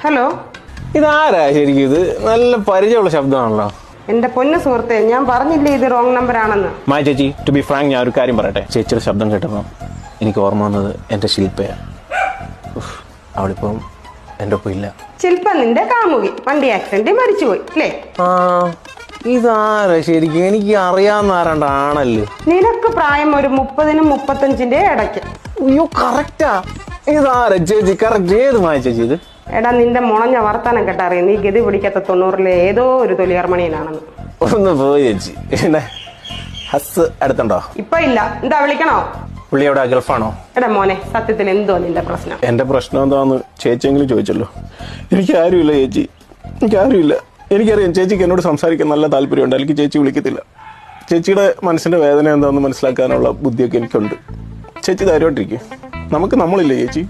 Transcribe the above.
Hello, ഇതാരാ ശരിക്കും? ഇത് നല്ല പരിചയമുള്ള ശബ്ദമാണല്ലോ. എന്റെ പൊന്നു സുഹൃത്തെ, ഞാൻ പറഞ്ഞില്ലേ ഇത് റോങ് നമ്പർ ആണെന്ന്. മായ ചേച്ചി, ടു ബി ഫ്രാങ്ക്, ഞാൻ ഒരു കാര്യം പറയട്ടെ. ചേച്ചിയുടെ ശബ്ദം കേട്ടപ്പോൾ എനിക്ക് ഓർമ്മ വന്നത് എൻ്റെ ശില്പയാണ്. അവളിപ്പം എൻ്റെ ഒപ്പം ഇല്ല. ശില്പ നിന്റെ കാമുകി വണ്ടി ആക്സിഡന്റ് മരിച്ചുപോയി അല്ലേ? ആ, ഇതാരാ ശരിക്കും? എനിക്ക് അറിയാവുന്ന ആരാണ്ടാണല്ലോ. നിനക്ക് പ്രായം ഒരു 30-നും 35-ന്റെ ഇടയ്ക്ക്. അയ്യോ, കറക്റ്റാ. ഇതാരാ ചേച്ചി? കറക്റ്റ്. ഏത് മായ ചേച്ചി ഇത്? എടാ, നിന്റെ മുളഞ്ഞ വർത്താനം കേട്ടറിയാം നീ ഗതി പിടിക്കാത്ത 90-ലെ ഏതോ ഒരു തൊലിയർമണിയനാണെന്ന്. ഒന്ന് പോയി ചേച്ചി. പിന്നെ ഹസ് അടുത്തുണ്ടോ? ഇപ്പൊ ഇല്ല. എന്താ വിളിക്കണോ? പുള്ളി എവിടെ? ഗൾഫാണോ? എടാ മോനെ, സത്യത്തിൽ എന്തോ നിന്റെ പ്രശ്നം? എന്റെ പ്രശ്നം എന്താന്ന് ചേച്ചിയെങ്കിലും ചോദിച്ചല്ലോ. എനിക്ക് ആരുമില്ല ചേച്ചി, എനിക്ക് ആരുമില്ല. എനിക്കറിയാം ചേച്ചിക്ക് എന്നോട് സംസാരിക്കാൻ നല്ല താല്പര്യമുണ്ട്, അല്ലെങ്കിൽ ചേച്ചി വിളിക്കത്തില്ല. ചേച്ചിയുടെ മനസ്സിന്റെ വേദന എന്താണെന്ന് മനസ്സിലാക്കാനുള്ള ബുദ്ധിയൊക്കെ എനിക്കുണ്ട്. ചേച്ചി ധൈര്യമായിട്ടിരിക്കും. നമ്മളില്ലേ ചേച്ചി?